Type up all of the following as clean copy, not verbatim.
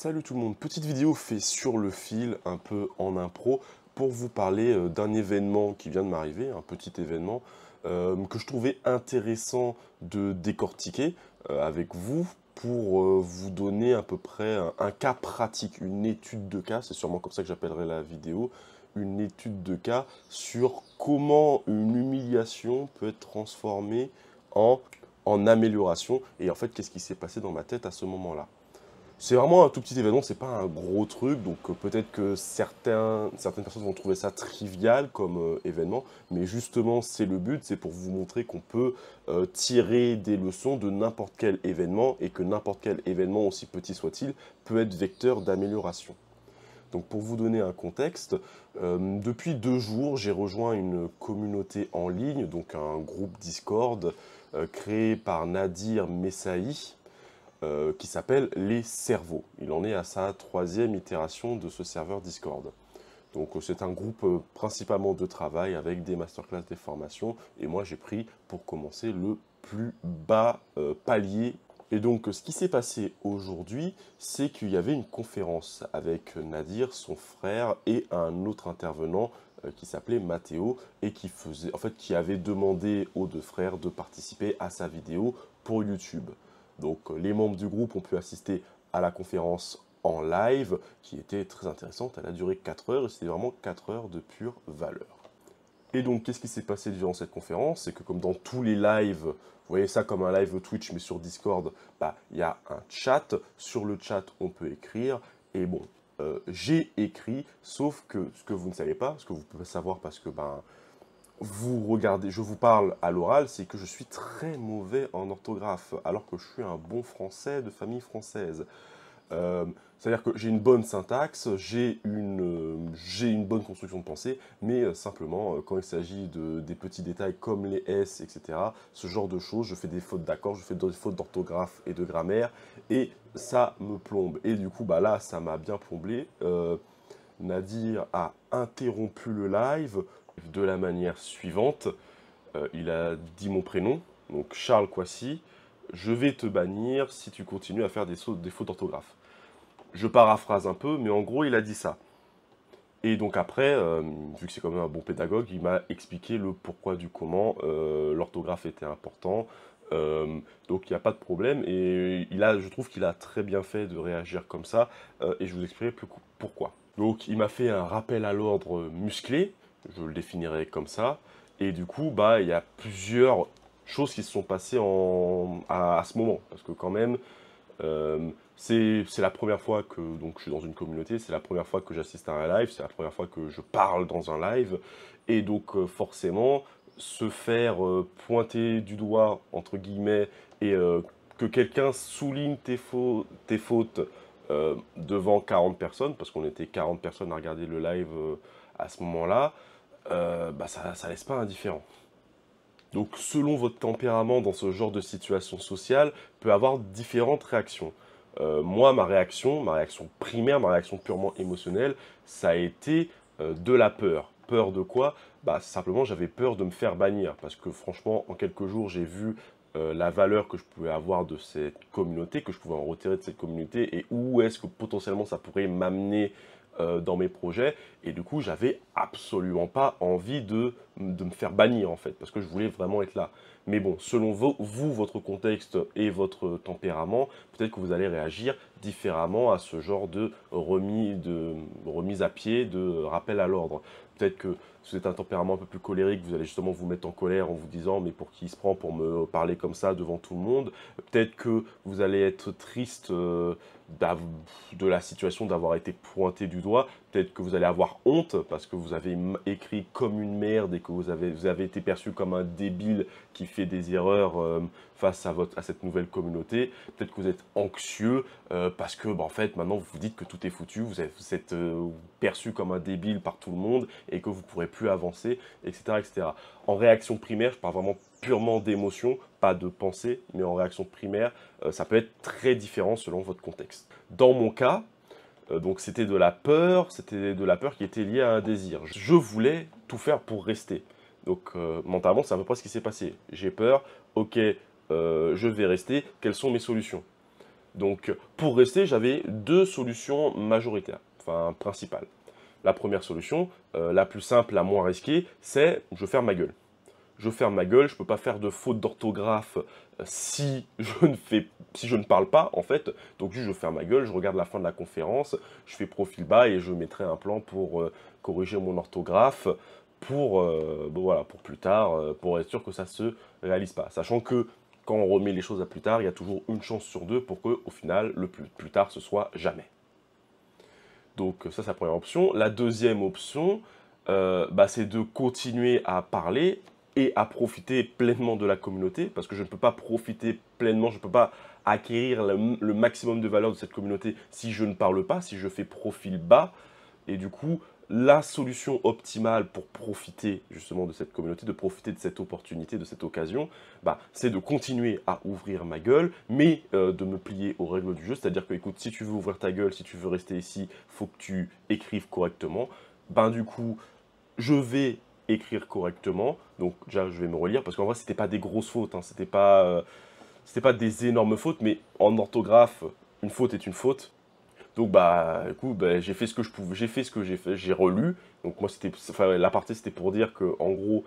Salut tout le monde, petite vidéo fait sur le fil, un peu en impro, pour vous parler d'un événement qui vient de m'arriver, un petit événement que je trouvais intéressant de décortiquer avec vous pour vous donner à peu près un cas pratique, une étude de cas, c'est sûrement comme ça que j'appellerai la vidéo, une étude de cas sur comment une humiliation peut être transformée en, en amélioration et en fait qu'est-ce qui s'est passé dans ma tête à ce moment-là. C'est vraiment un tout petit événement, c'est pas un gros truc, donc peut-être que certaines personnes vont trouver ça trivial comme événement, mais justement c'est le but, c'est pour vous montrer qu'on peut tirer des leçons de n'importe quel événement, et que n'importe quel événement, aussi petit soit-il, peut être vecteur d'amélioration. Donc pour vous donner un contexte, depuis 2 jours, j'ai rejoint une communauté en ligne, donc un groupe Discord créé par Nadir Messaï, qui s'appelle Les Cerveaux. Il en est à sa 3e itération de ce serveur Discord. Donc c'est un groupe principalement de travail avec des masterclass, des formations, et moi j'ai pris pour commencer le plus bas palier. Et donc ce qui s'est passé aujourd'hui, c'est qu'il y avait une conférence avec Nadir, son frère, et un autre intervenant qui s'appelait Mathéo, et qui avait demandé aux deux frères de participer à sa vidéo pour YouTube. Donc les membres du groupe ont pu assister à la conférence en live, qui était très intéressante. Elle a duré 4 heures, et c'était vraiment 4 heures de pure valeur. Et donc, qu'est-ce qui s'est passé durant cette conférence? C'est que comme dans tous les lives, vous voyez ça comme un live Twitch, mais sur Discord, il y a un chat. Sur le chat, on peut écrire. Et bon, j'ai écrit, sauf que ce que vous ne savez pas, ce que vous pouvez savoir parce que vous regardez, je vous parle à l'oral, c'est que je suis très mauvais en orthographe, alors que je suis un bon français de famille française. C'est-à-dire que j'ai une bonne syntaxe, j'ai une bonne construction de pensée, mais simplement, quand il s'agit des petits détails comme les S, etc., ce genre de choses, je fais des fautes d'accord, je fais des fautes d'orthographe et de grammaire, et ça me plombe. Et du coup, là, ça m'a bien plombé. Nadir a interrompu le live de la manière suivante. Il a dit mon prénom, donc Charles Kwasi. Je vais te bannir si tu continues à faire des fautes d'orthographe. Je paraphrase un peu, mais en gros, il a dit ça. Et donc après, vu que c'est quand même un bon pédagogue, il m'a expliqué le pourquoi du comment, l'orthographe était important, donc il n'y a pas de problème, et je trouve qu'il a très bien fait de réagir comme ça, et je vous expliquerai pourquoi. Donc il m'a fait un rappel à l'ordre musclé, je le définirai comme ça, et du coup, il y a plusieurs choses qui se sont passées à ce moment, parce que quand même, c'est la première fois que je suis dans une communauté, c'est la première fois que j'assiste à un live, c'est la première fois que je parle dans un live, et donc forcément, se faire pointer du doigt, entre guillemets, et que quelqu'un souligne tes fautes devant 40 personnes, parce qu'on était 40 personnes à regarder le live à ce moment-là, ça laisse pas indifférent. Donc selon votre tempérament dans ce genre de situation sociale, peut avoir différentes réactions. Moi, ma réaction primaire, ma réaction purement émotionnelle, ça a été de la peur. Peur de quoi? Simplement, j'avais peur de me faire bannir. Parce que franchement, en quelques jours, j'ai vu la valeur que je pouvais avoir de cette communauté, que je pouvais en retirer de cette communauté, et où est-ce que potentiellement ça pourrait m'amener dans mes projets. Et du coup, j'avais absolument pas envie de me faire bannir, en fait, parce que je voulais vraiment être là. Mais bon, selon vous, votre contexte et votre tempérament, peut-être que vous allez réagir différemment à ce genre de remise à pied, de rappel à l'ordre. Peut-être que si vous êtes un tempérament un peu plus colérique, vous allez justement vous mettre en colère en vous disant mais pour qui il se prend pour me parler comme ça devant tout le monde. Peut-être que vous allez être triste de la situation d'avoir été pointé du doigt. Peut-être que vous allez avoir honte parce que vous avez écrit comme une merde et que vous avez été perçu comme un débile qui fait des erreurs face à cette nouvelle communauté. Peut-être que vous êtes anxieux parce que en fait maintenant vous vous dites que tout est foutu, vous êtes perçu comme un débile par tout le monde et que vous ne pourrez plus avancer, etc., etc. En réaction primaire, je parle vraiment purement d'émotion, pas de pensée, mais en réaction primaire, ça peut être très différent selon votre contexte. Dans mon cas, donc c'était de la peur qui était liée à un désir. Je voulais tout faire pour rester. Donc mentalement, c'est à peu près ce qui s'est passé. J'ai peur, ok, je vais rester, quelles sont mes solutions? Donc, pour rester, j'avais deux solutions majoritaires, enfin principales. La première solution, la plus simple, la moins risquée, c'est je ferme ma gueule. Je ferme ma gueule, je ne peux pas faire de faute d'orthographe si je ne parle pas, en fait. Donc juste, je ferme ma gueule, je regarde la fin de la conférence, je fais profil bas et je mettrai un plan pour corriger mon orthographe bon, voilà, pour plus tard, pour être sûr que ça ne se réalise pas. Sachant que quand on remet les choses à plus tard, il y a toujours une chance sur deux pour que, au final, le plus tard, ce soit jamais. Donc ça, c'est la première option. La deuxième option, c'est de continuer à parler et à profiter pleinement de la communauté, parce que je ne peux pas profiter pleinement, je ne peux pas acquérir le maximum de valeur de cette communauté si je ne parle pas, si je fais profil bas. Et du coup, la solution optimale pour profiter justement de cette communauté, de profiter de cette opportunité, de cette occasion, c'est de continuer à ouvrir ma gueule, mais de me plier aux règles du jeu. C'est-à-dire que, écoute, si tu veux ouvrir ta gueule, si tu veux rester ici, il faut que tu écrives correctement. Du coup, je vais écrire correctement. Donc déjà, je vais me relire, parce qu'en vrai, c'était pas des grosses fautes, hein, c'était pas des énormes fautes, mais en orthographe, une faute est une faute. Donc écoute, j'ai fait ce que je pouvais, j'ai fait ce que j'ai fait, j'ai relu. Donc moi la partie c'était pour dire que en gros,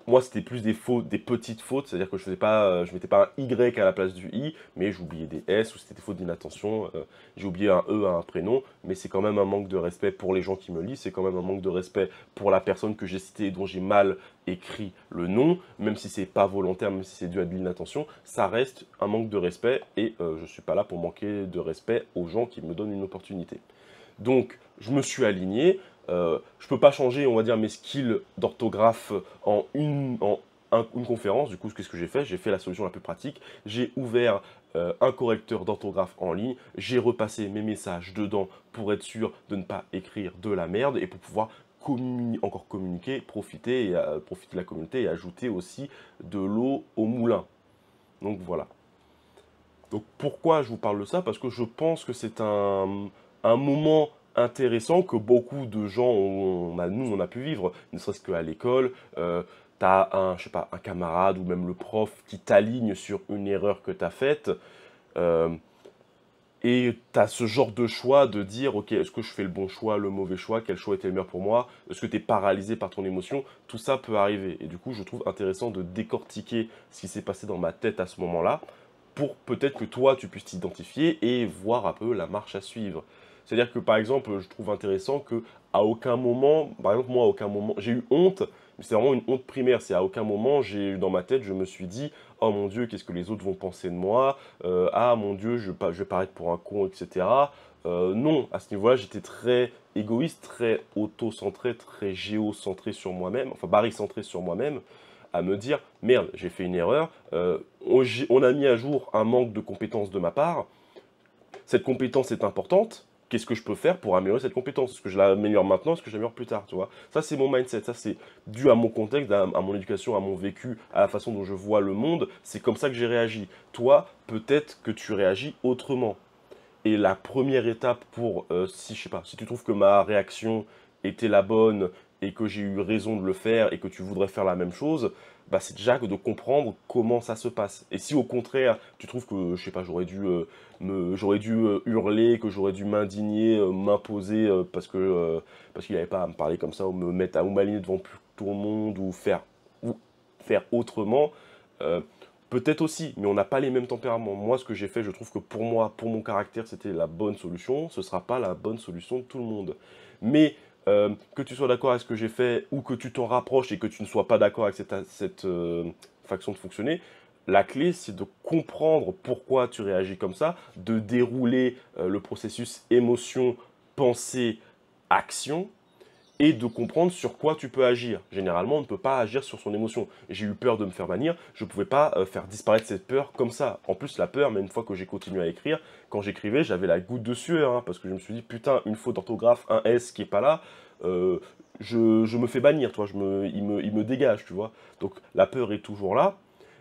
moi c'était plus des fautes, des petites fautes, c'est-à-dire que je mettais pas un Y à la place du I, mais j'oubliais des S ou c'était des fautes d'inattention. J'ai oublié un E à un prénom, mais c'est quand même un manque de respect pour les gens qui me lisent, c'est quand même un manque de respect pour la personne que j'ai citée et dont j'ai mal écrit le nom, même si c'est pas volontaire, même si c'est dû à de l'inattention, ça reste un manque de respect et je suis pas là pour manquer de respect aux gens qui me donnent une opportunité. Donc, je me suis aligné. Je peux pas changer, on va dire, mes skills d'orthographe une conférence. Du coup, qu'est-ce que j'ai fait? J'ai fait la solution la plus pratique. J'ai ouvert un correcteur d'orthographe en ligne. J'ai repassé mes messages dedans pour être sûr de ne pas écrire de la merde et pour pouvoir encore communiquer, profiter de la communauté et ajouter aussi de l'eau au moulin. Donc voilà. Donc pourquoi je vous parle de ça? Parce que je pense que c'est un moment intéressant que beaucoup de gens, nous, on a pu vivre, ne serait-ce qu'à l'école. Tu as je sais pas, un camarade ou même le prof qui t'aligne sur une erreur que tu as faite. euh, et tu as ce genre de choix de dire, ok, est-ce que je fais le bon choix, le mauvais choix, quel choix était le meilleur pour moi? Est-ce que tu es paralysé par ton émotion? Tout ça peut arriver. Et du coup, je trouve intéressant de décortiquer ce qui s'est passé dans ma tête à ce moment-là pour peut-être que toi, tu puisses t'identifier et voir un peu la marche à suivre. C'est-à-dire que, par exemple, je trouve intéressant que à aucun moment, par exemple, moi, à aucun moment, j'ai eu honte, mais c'est vraiment une honte primaire. C'est à aucun moment, dans ma tête, je me suis dit, oh mon Dieu, qu'est-ce que les autres vont penser de moi? Ah mon Dieu, je vais paraître pour un con, etc. Non, à ce niveau-là, j'étais très égoïste, très auto-centré, très géocentré sur moi-même, enfin barycentré sur moi-même, à me dire, merde, j'ai fait une erreur, on a mis à jour un manque de compétences de ma part, cette compétence est importante, qu'est-ce que je peux faire pour améliorer cette compétence? Est-ce que je l'améliore maintenant? Est-ce que je l'améliore plus tard? Tu vois, ça, c'est mon mindset. Ça, c'est dû à mon contexte, à mon éducation, à mon vécu, à la façon dont je vois le monde. C'est comme ça que j'ai réagi. Toi, peut-être que tu réagis autrement. Et la première étape pour, si, je sais pas, si tu trouves que ma réaction était la bonne et que j'ai eu raison de le faire et que tu voudrais faire la même chose, c'est déjà de comprendre comment ça se passe. Et si au contraire, tu trouves que, je sais pas, j'aurais dû hurler, que j'aurais dû m'indigner, m'imposer parce qu'il n'avait pas à me parler comme ça ou me mettre à m'aligner devant tout le monde ou faire autrement, euh, peut-être aussi, mais on n'a pas les mêmes tempéraments. Moi, ce que j'ai fait, je trouve que pour moi, pour mon caractère, c'était la bonne solution. Ce ne sera pas la bonne solution de tout le monde. Mais que tu sois d'accord avec ce que j'ai fait ou que tu t'en rapproches et que tu ne sois pas d'accord avec cette façon de fonctionner, la clé, c'est de comprendre pourquoi tu réagis comme ça, de dérouler le processus émotion, pensée, action, et de comprendre sur quoi tu peux agir. Généralement, on ne peut pas agir sur son émotion. J'ai eu peur de me faire bannir, je ne pouvais pas faire disparaître cette peur comme ça. En plus, la peur, même une fois que j'ai continué à écrire, quand j'écrivais, j'avais la goutte de sueur, hein, parce que je me suis dit, putain, une faute d'orthographe, un S qui est pas là, je me fais bannir, toi, il me dégage, tu vois. Donc la peur est toujours là,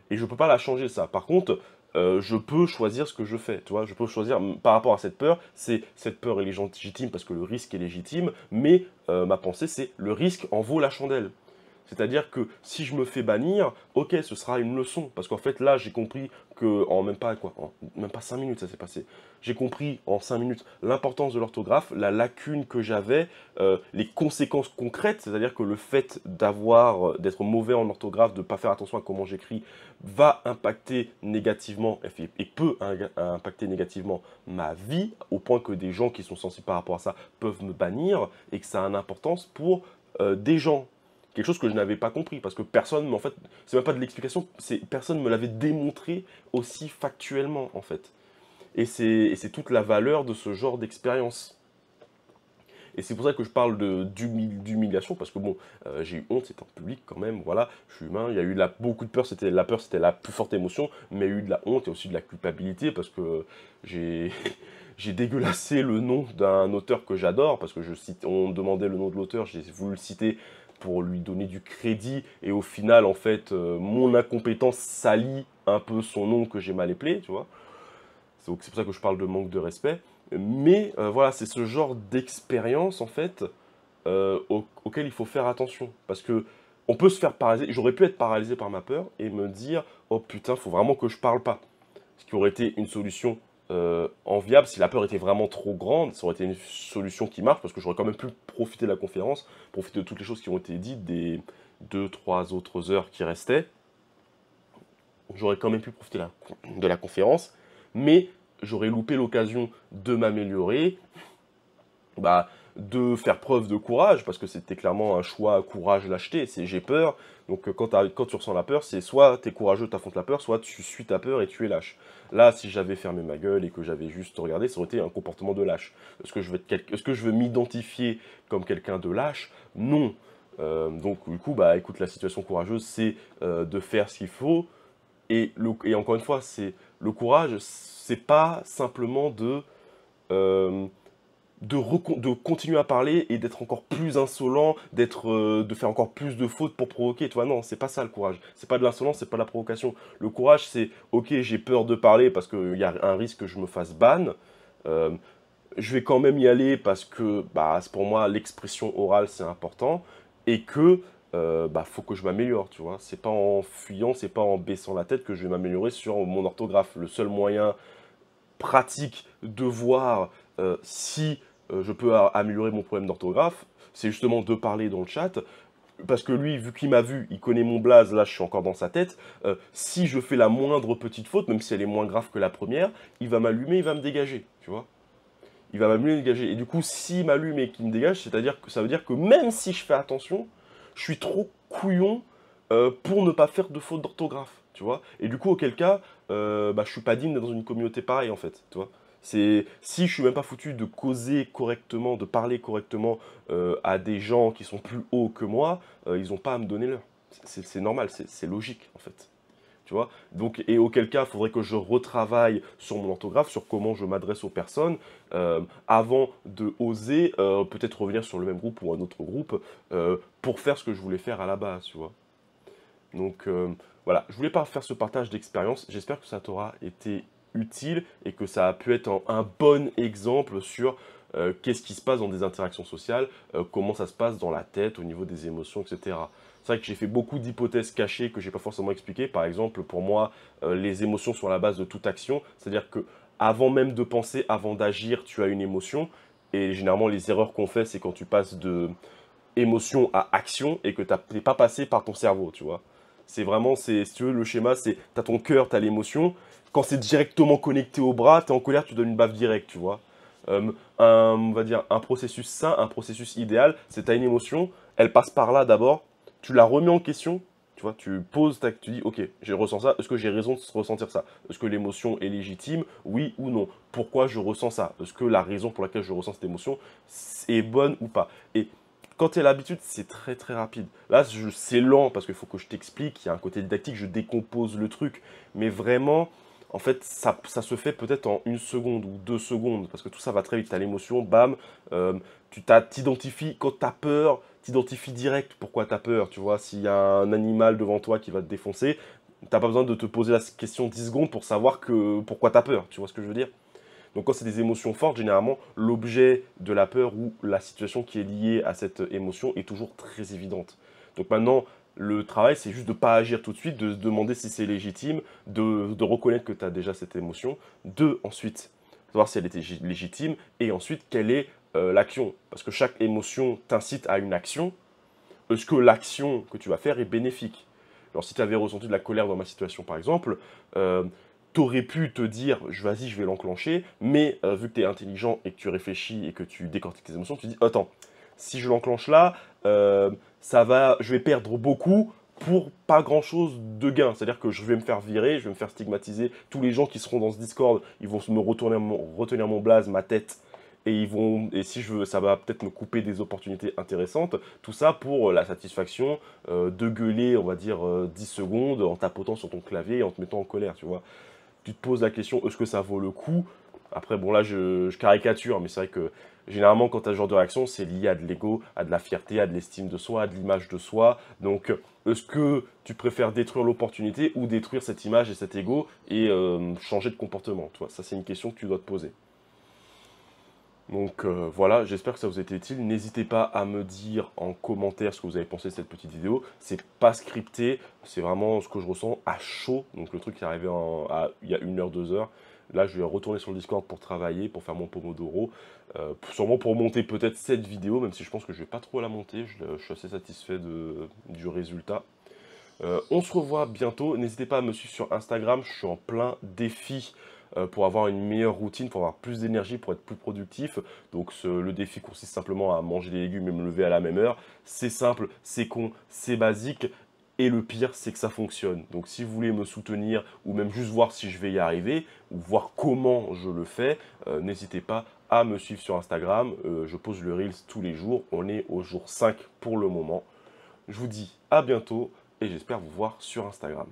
et je ne peux pas la changer, ça. Par contre, je peux choisir ce que je fais, tu vois, je peux choisir par rapport à cette peur, cette peur elle est légitime parce que le risque est légitime, mais ma pensée c'est le risque en vaut la chandelle. C'est-à-dire que si je me fais bannir, ok, ce sera une leçon. Parce qu'en fait, là, j'ai compris que en même pas, quoi, même pas 5 minutes, ça s'est passé. J'ai compris en 5 minutes l'importance de l'orthographe, la lacune que j'avais, les conséquences concrètes, c'est-à-dire que le fait d'être mauvais en orthographe, de ne pas faire attention à comment j'écris, va impacter négativement, et peut impacter négativement ma vie, au point que des gens qui sont sensibles par rapport à ça peuvent me bannir, et que ça a une importance pour des gens. Quelque chose que je n'avais pas compris, parce que personne, en fait, c'est même pas de l'explication, personne me l'avait démontré aussi factuellement, en fait. Et c'est toute la valeur de ce genre d'expérience. Et c'est pour ça que je parle d'humiliation, parce que bon, j'ai eu honte, c'était en public quand même, voilà, je suis humain, il y a eu beaucoup de peur, c'était la plus forte émotion, mais il y a eu de la honte et aussi de la culpabilité, parce que j'ai j'ai dégueulassé le nom d'un auteur que j'adore, parce que on demandait le nom de l'auteur, j'ai voulu le citer pour lui donner du crédit, et au final, en fait, mon incompétence salit un peu son nom que j'ai mal éplé, tu vois. Donc c'est pour ça que je parle de manque de respect. Mais voilà, c'est ce genre d'expérience, en fait, auquel il faut faire attention. Parce que on peut se faire paralyser. J'aurais pu être paralysé par ma peur et me dire, oh putain, faut vraiment que je parle pas. Ce qui aurait été une solution enviable si la peur était vraiment trop grande. Ça aurait été une solution qui marche parce que j'aurais quand même pu profiter de la conférence, profiter de toutes les choses qui ont été dites, des 2, 3 autres heures qui restaient. J'aurais quand même pu profiter de la conférence, mais j'aurais loupé l'occasion de m'améliorer, bah, de faire preuve de courage, parce que c'était clairement un choix courage lâcheté, c'est j'ai peur. Donc quand tu ressens la peur, c'est soit tu es courageux, tu affrontes la peur, soit tu suis ta peur et tu es lâche. Là, si j'avais fermé ma gueule et que j'avais juste regardé, ça aurait été un comportement de lâche. Est-ce que je veux m'identifier comme quelqu'un de lâche? Non. Donc du coup, bah écoute, la situation courageuse, c'est de faire ce qu'il faut. Et encore une fois, le courage, c'est pas simplement euh, de continuer à parler et d'être encore plus insolent, de faire encore plus de fautes pour provoquer. Tu vois, non, c'est pas ça le courage. C'est pas de l'insolence, c'est pas de la provocation. Le courage, c'est ok, j'ai peur de parler parce qu'il y a un risque que je me fasse ban. Euh, je vais quand même y aller parce que bah, pour moi, l'expression orale, c'est important. Et que bah, faut que je m'améliore, tu vois. C'est pas en fuyant, c'est pas en baissant la tête que je vais m'améliorer sur mon orthographe. Le seul moyen pratique de voir si je peux améliorer mon problème d'orthographe, c'est justement de parler dans le chat. Parce que lui, vu qu'il m'a vu, il connaît mon blaze, là je suis encore dans sa tête. Si je fais la moindre petite faute, même si elle est moins grave que la première, il va m'allumer, il va me dégager, tu vois. Il va m'allumer et me dégager. Et du coup, s'il m'allume et qu'il me dégage, c'est-à-dire que ça veut dire que même si je fais attention, je suis trop couillon pour ne pas faire de faute d'orthographe, tu vois. Et du coup, auquel cas, bah, je suis pas digne d'être dans une communauté pareille, en fait, tu vois. C'est si je suis même pas foutu de causer correctement, de parler correctement à des gens qui sont plus hauts que moi, ils ont pas à me donner l'heure. C'est normal, c'est logique, en fait. Tu vois. Donc, et auquel cas, il faudrait que je retravaille sur mon orthographe, sur comment je m'adresse aux personnes, avant de oser peut-être revenir sur le même groupe ou un autre groupe pour faire ce que je voulais faire à la base, tu vois. Donc voilà, je voulais pas faire ce partage d'expérience. J'espère que ça t'aura été utile et que ça a pu être un bon exemple sur qu'est-ce qui se passe dans des interactions sociales, comment ça se passe dans la tête, au niveau des émotions, etc. C'est vrai que j'ai fait beaucoup d'hypothèses cachées que j'ai pas forcément expliquées. Par exemple, pour moi, les émotions sont la base de toute action. C'est-à-dire que avant même de penser, avant d'agir, tu as une émotion. Et généralement, les erreurs qu'on fait, c'est quand tu passes de émotion à action et que tu n'es pas passé par ton cerveau, tu vois. C'est vraiment, si tu veux, le schéma, c'est tu as ton cœur, tu as l'émotion. Quand c'est directement connecté au bras, tu es en colère, tu donnes une baffe directe, tu vois. On va dire un processus sain, un processus idéal, c'est tu as une émotion, elle passe par là d'abord, tu la remets en question, tu vois, tu poses, tu dis, ok, j'ai ressenti ça, est-ce que j'ai raison de ressentir ça? Est-ce que l'émotion est légitime? Oui ou non? Pourquoi je ressens ça? Est-ce que la raison pour laquelle je ressens cette émotion est bonne ou pas? Et quand tu as l'habitude, c'est très très rapide. Là, c'est lent parce qu'il faut que je t'explique, il y a un côté didactique, je décompose le truc. Mais vraiment, en fait, ça se fait peut-être en 1 seconde ou 2 secondes parce que tout ça va très vite. Tu as l'émotion, bam, tu t'identifies, quand tu as peur, t'identifies direct pourquoi tu as peur. Tu vois, s'il y a un animal devant toi qui va te défoncer, t'as pas besoin de te poser la question 10 secondes pour savoir pourquoi tu as peur. Tu vois ce que je veux dire? Donc quand c'est des émotions fortes, généralement, l'objet de la peur ou la situation qui est liée à cette émotion est toujours très évidente. Donc maintenant, le travail, c'est juste de ne pas agir tout de suite, de se demander si c'est légitime, de reconnaître que tu as déjà cette émotion, de ensuite savoir si elle était légitime, et ensuite quelle est l'action. Parce que chaque émotion t'incite à une action. Est-ce que l'action que tu vas faire est bénéfique? Alors si tu avais ressenti de la colère dans ma situation par exemple, tu aurais pu te dire vas-y je vais l'enclencher, mais vu que tu es intelligent et que tu réfléchis et que tu décortiques tes émotions, tu te dis attends, si je l'enclenche là, je vais perdre beaucoup pour pas grand chose de gain. C'est-à-dire que je vais me faire virer, je vais me faire stigmatiser. Tous les gens qui seront dans ce Discord, ils vont me retenir mon blaze, ma tête, et si je veux, ça va peut-être me couper des opportunités intéressantes. Tout ça pour la satisfaction de gueuler, on va dire, 10 secondes en tapotant sur ton clavier et en te mettant en colère, tu vois. Tu te poses la question, est-ce que ça vaut le coup? Après, bon, là, je caricature, mais c'est vrai que généralement, quand tu as ce genre de réaction, c'est lié à de l'ego, à de la fierté, à de l'estime de soi, à de l'image de soi. Donc, est-ce que tu préfères détruire l'opportunité ou détruire cette image et cet ego et changer de comportement? Tu vois, ça, c'est une question que tu dois te poser. Donc voilà, j'espère que ça vous a été utile. N'hésitez pas à me dire en commentaire ce que vous avez pensé de cette petite vidéo. C'est pas scripté, c'est vraiment ce que je ressens à chaud. Donc le truc qui est arrivé il y a 1 heure, 2 heures. Là, je vais retourner sur le Discord pour travailler, pour faire mon Pomodoro. Sûrement pour monter peut-être cette vidéo, même si je pense que je vais pas trop la monter. Je suis assez satisfait du résultat. On se revoit bientôt. N'hésitez pas à me suivre sur Instagram. Je suis en plein défi pour avoir une meilleure routine, pour avoir plus d'énergie, pour être plus productif. Donc le défi consiste simplement à manger des légumes et me lever à la même heure. C'est simple, c'est con, c'est basique. Et le pire, c'est que ça fonctionne. Donc si vous voulez me soutenir ou même juste voir si je vais y arriver ou voir comment je le fais, n'hésitez pas à me suivre sur Instagram. Je pose le Reels tous les jours. On est au jour 5 pour le moment. Je vous dis à bientôt et j'espère vous voir sur Instagram.